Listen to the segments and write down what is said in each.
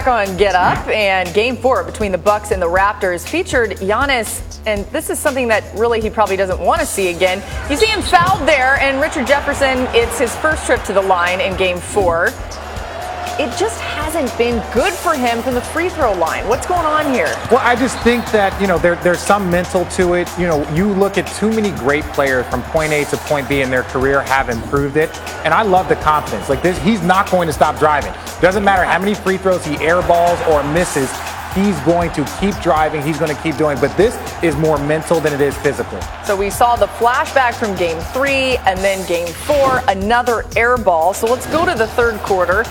back on Get Up, and Game 4 between the Bucks and the Raptors featured Giannis, and this is something that really he probably doesn't want to see again. You see him fouled there, and Richard Jefferson, it's his first trip to the line in Game 4. It just hasn't been good for him from the free throw line. What's going on here? Well, I just think that, there's some mental to it. You look at too many great players from point A to point B in their career have improved it. And I love the confidence. Like this, he's not going to stop driving. Doesn't matter how many free throws he airballs or misses. He's going to keep driving. He's going to keep doing. But this is more mental than it is physical. So we saw the flashback from Game 3 and then Game 4, another air ball. So let's go to the third quarter.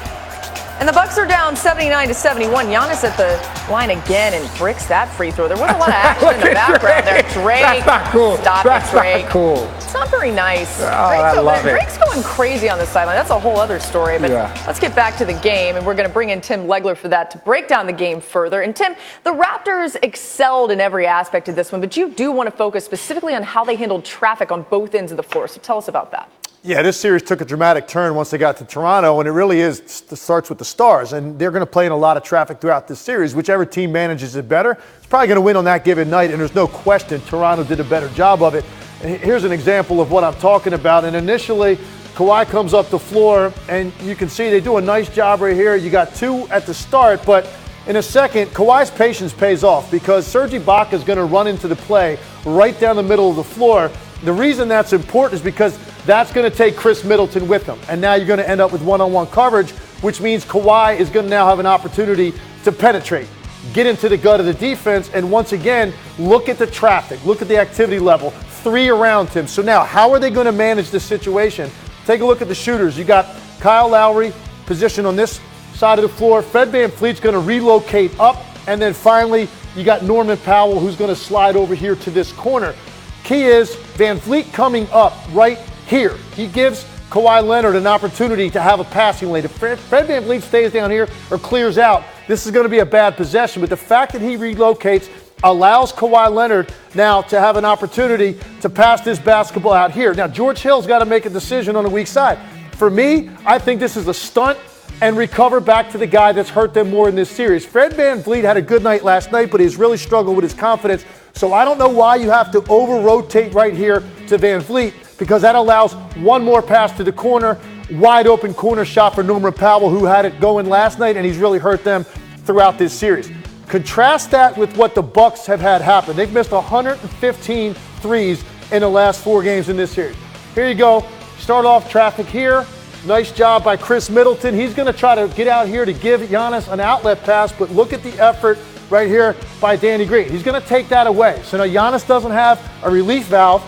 And the Bucks are down 79-71. Giannis at the line again and bricks that free throw. There wasn't a lot of action in the background there. Drake. That's not cool. Stop That's it, Drake. not cool. It's not very nice. Oh, I love it. Drake's going crazy on the sideline. That's a whole other story. But let's get back to the game. And we're going to bring in Tim Legler for that to break down the game further. And Tim, the Raptors excelled in every aspect of this one. But you do want to focus specifically on how they handled traffic on both ends of the floor. So tell us about that. Yeah, this series took a dramatic turn once they got to Toronto, and it really starts with the Stars. And they're going to play in a lot of traffic throughout this series. Whichever team manages it better is probably going to win on that given night, and there's no question Toronto did a better job of it. And here's an example of what I'm talking about. And initially, Kawhi comes up the floor, and you can see they do a nice job right here. You got two at the start, but in a second, Kawhi's patience pays off because Serge Ibaka is going to run into the play right down the middle of the floor. The reason that's important is because that's going to take Chris Middleton with him. And now you're going to end up with one-on-one coverage, which means Kawhi is going to now have an opportunity to penetrate, get into the gut of the defense, and once again, look at the traffic, look at the activity level, three around him. So now, how are they going to manage this situation? Take a look at the shooters. You got Kyle Lowry positioned on this side of the floor. Fred VanVleet's going to relocate up, and then finally, you got Norman Powell who's going to slide over here to this corner. Key is VanVleet coming up right here. He gives Kawhi Leonard an opportunity to have a passing lane. If Fred VanVleet stays down here or clears out, this is going to be a bad possession. But the fact that he relocates allows Kawhi Leonard now to have an opportunity to pass this basketball out here. Now, George Hill's got to make a decision on the weak side. For me, I think this is a stunt and recover back to the guy that's hurt them more in this series. Fred VanVleet had a good night last night, but he's really struggled with his confidence. So I don't know why you have to over-rotate right here to VanVleet, because that allows one more pass to the corner, wide open corner shot for Norman Powell, who had it going last night, and he's really hurt them throughout this series. Contrast that with what the Bucks have had happen. They've missed 115 threes in the last 4 games in this series. Here you go. Start off traffic here. Nice job by Chris Middleton. He's going to try to get out here to give Giannis an outlet pass, but look at the effort right here by Danny Green. He's going to take that away. So now Giannis doesn't have a relief valve.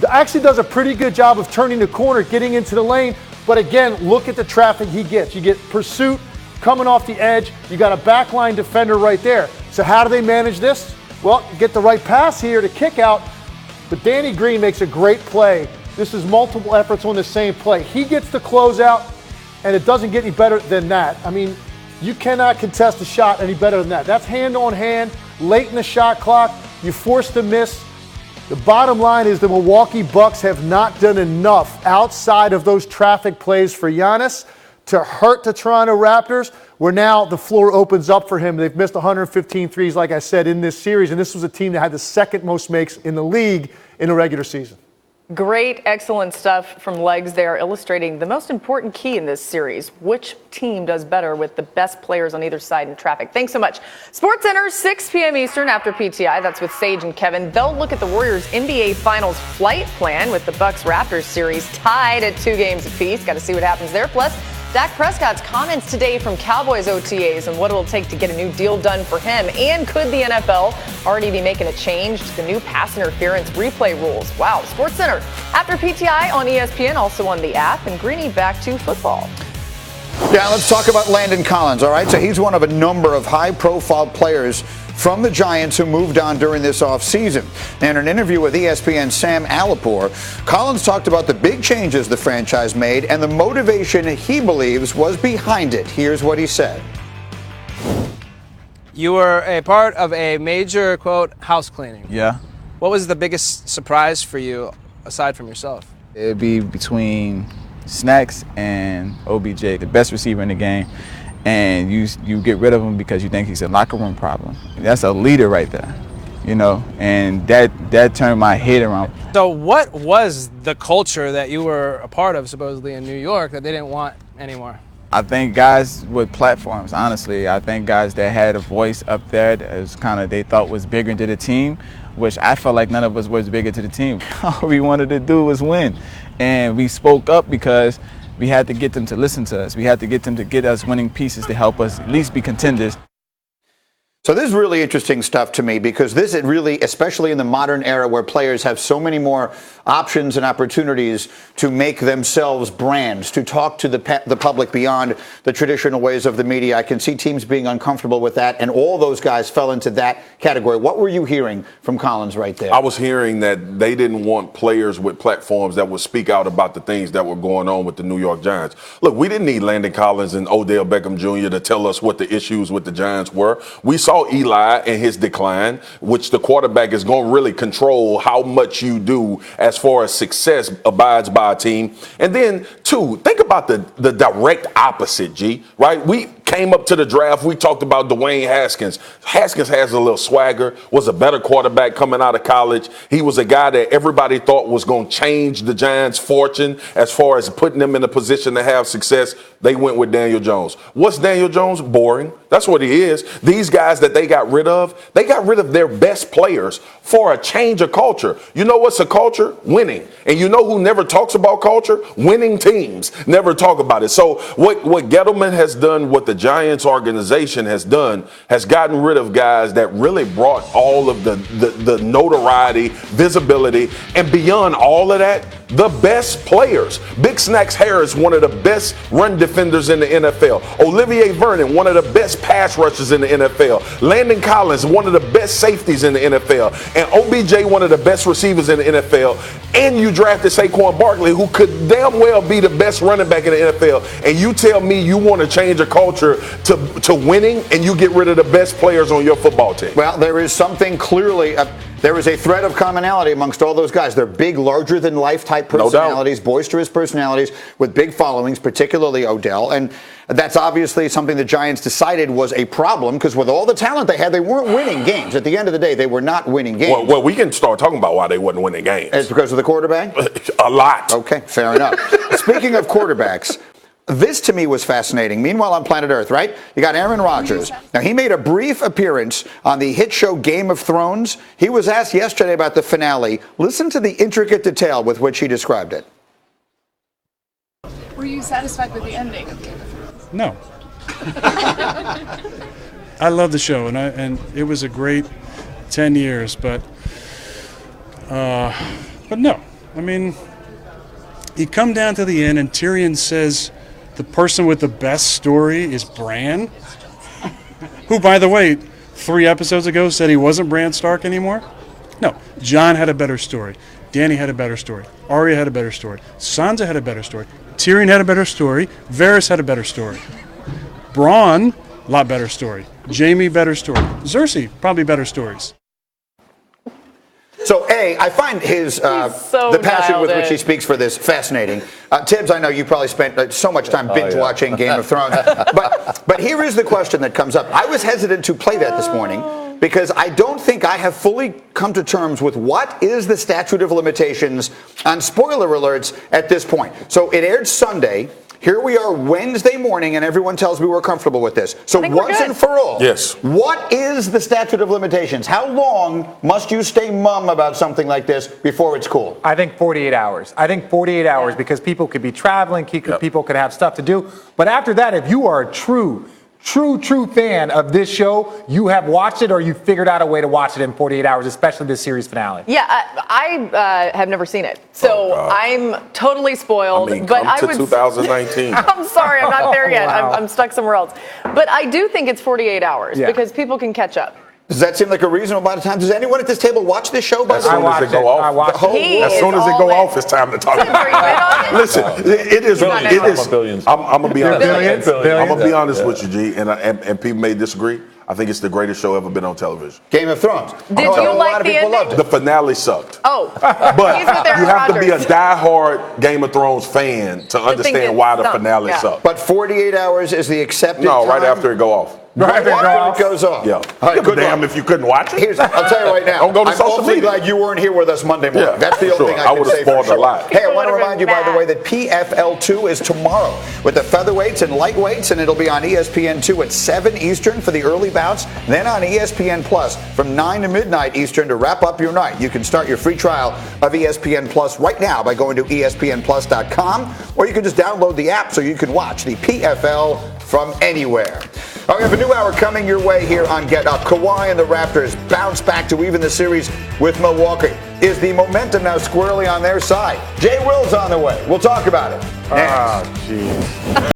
Actually does a pretty good job of turning the corner, getting into the lane. But again, look at the traffic he gets. You get pursuit coming off the edge. You got a backline defender right there. So how do they manage this? Well, get the right pass here to kick out. But Danny Green makes a great play. This is multiple efforts on the same play. He gets the closeout, and it doesn't get any better than that. I mean, you cannot contest a shot any better than that. That's hand-on-hand, late in the shot clock. You force the miss. The bottom line is the Milwaukee Bucks have not done enough outside of those traffic plays for Giannis to hurt the Toronto Raptors, where now the floor opens up for him. They've missed 115 threes, like I said, in this series, and this was a team that had the second most makes in the league in the regular season. Great, excellent stuff from Legs there, illustrating the most important key in this series. Which team does better with the best players on either side in traffic? Thanks so much. SportsCenter, 6 p.m. Eastern after PTI. That's with Sage and Kevin. They'll look at the Warriors' NBA Finals flight plan with the Bucks-Raptors series tied at 2 games apiece. Got to see what happens there. Plus, Dak Prescott's comments today from Cowboys OTAs and what it'll take to get a new deal done for him. And could the NFL already be making a change to the new pass interference replay rules? Wow. SportsCenter after PTI on ESPN, also on the app. And Greeny, back to football. Yeah, let's talk about Landon Collins, all right? So he's one of a number of high-profile players from the Giants who moved on during this offseason. In an interview with ESPN's Sam Alipur, Collins talked about the big changes the franchise made and the motivation he believes was behind it. Here's what he said. You were a part of a major, quote, house cleaning. Yeah. What was the biggest surprise for you aside from yourself? It'd be between Snacks and OBJ, the best receiver in the game. and you get rid of him because you think he's a locker room problem. That's a leader right there, you know, and that turned my head around. So what was the culture that you were a part of supposedly in New York that they didn't want anymore? I think guys with platforms, honestly, I think guys that had a voice up there that was kind of they thought was bigger to the team, which I felt like none of us was bigger to the team. All we wanted to do was win, and we spoke up because we had to get them to listen to us. We had to get them to get us winning pieces to help us at least be contenders. So this is really interesting stuff to me because this is really, especially in the modern era where players have so many more options and opportunities to make themselves brands, to talk to the public beyond the traditional ways of the media. I can see teams being uncomfortable with that, and all those guys fell into that category. What were you hearing from Collins right there? I was hearing that they didn't want players with platforms that would speak out about the things that were going on with the New York Giants. Look, we didn't need Landon Collins and Odell Beckham Jr. to tell us what the issues with the Giants were. We saw Eli and his decline, which the quarterback is going to really control how much you do as far as success abides by a team. And then, two, think about the direct opposite, G, right? We came up to the draft. We talked about Dwayne Haskins. Haskins has a little swagger, was a better quarterback coming out of college. He was a guy that everybody thought was going to change the Giants' fortune as far as putting them in a position to have success. They went with Daniel Jones. What's Daniel Jones? Boring. That's what he is. These guys that they got rid of their best players for a change of culture. You know what's a culture? Winning. And you know who never talks about culture? Winning teams never talk about it. So what Gettleman has done, what the Giants organization has done, has gotten rid of guys that really brought all of the notoriety, visibility, and beyond all of that, the best players. Big Snacks Harris, one of the best run defenders in the NFL. Olivier Vernon, one of the best pass rushers in the NFL. Landon Collins, one of the best safeties in the NFL. And OBJ, one of the best receivers in the NFL. And you drafted Saquon Barkley, who could damn well be the best running back in the NFL. And you tell me you want to change a culture to winning, and you get rid of the best players on your football team. Well, there is something clearly, there is a thread of commonality amongst all those guys. They're big, larger-than-life type personalities, boisterous personalities with big followings, particularly Odell. And that's obviously something the Giants decided was a problem because with all the talent they had, they weren't winning games. At the end of the day, they were not winning games. Well, we can start talking about why they wasn't winning games. It's because of the quarterback? A lot. Okay, fair enough. Speaking of quarterbacks, this to me was fascinating. Meanwhile, on planet Earth, right? You got Aaron Rodgers. Now, he made a brief appearance on the hit show Game of Thrones. He was asked yesterday about the finale. Listen to the intricate detail with which he described it. Were you satisfied with the ending of Game of Thrones? No. I love the show, and it was a great 10 years, but no. I mean, you come down to the end, and Tyrion says the person with the best story is Bran, who, by the way, 3 episodes ago said he wasn't Bran Stark anymore. No, Jon had a better story. Dany had a better story. Arya had a better story. Sansa had a better story. Tyrion had a better story. Varys had a better story. Bronn, a lot better story. Jaime, better story. Cersei, probably better stories. So, I find his the passion with which he speaks for this fascinating. Tibbs, I know you probably spent so much time binge-watching Game of Thrones. But here is the question that comes up. I was hesitant to play that this morning because I don't think I have fully come to terms with what is the statute of limitations on spoiler alerts at this point. So it aired Sunday. Here we are Wednesday morning, and everyone tells me we're comfortable with this. So once and for all, yes. What is the statute of limitations? How long must you stay mum about something like this before it's cool? I think 48 hours. I think 48 hours because people could be traveling, people could have stuff to do. But after that, if you are a true fan of this show, you have watched it or you figured out a way to watch it in 48 hours, especially this series finale. Yeah, I have never seen it, so I'm totally spoiled. I mean, but come to 2019. I'm sorry, I'm not there yet. I'm stuck somewhere else. But I do think it's 48 hours because people can catch up. Does that seem like a reasonable amount of time? Does anyone at this table watch this show? By As the way, soon as it go I off, watched it. as soon as it go off, it's time to talk about it. Listen, it is. It is. Billions. I'm gonna be honest. Billions. I'm gonna be honest with you, G, and people may disagree. I think it's the greatest show ever been on television. Game of Thrones. Did you like the ending? The finale sucked. Oh, But he's with Aaron you have to be a Rodgers. diehard Game of Thrones fan to understand why the finale sucked. But 48 hours is the accepted No, right time? after it go off. Right after it goes off. Yeah. All right, good Damn luck. if you couldn't watch it. I'll tell you right now. Don't go to I'm social awfully media. glad you weren't here with us Monday morning. Yeah, That's the for only sure. thing I I can would've say for spoiled a sure. lot. Hey, I People want to would've remind been you, by the mad. way, that PFL2 is tomorrow with the featherweights and lightweights, and it'll be on ESPN2 at 7 Eastern for the early bouts, then on ESPN Plus from 9 to midnight Eastern to wrap up your night. You can start your free trial of ESPN Plus right now by going to ESPNplus.com, or you can just download the app so you can watch the PFL from anywhere. All right, we have a new hour coming your way here on Get Up. Kawhi and the Raptors bounce back to even the series with Milwaukee. Is the momentum now squarely on their side? Jay Will's on the way. We'll talk about it next. Oh, jeez.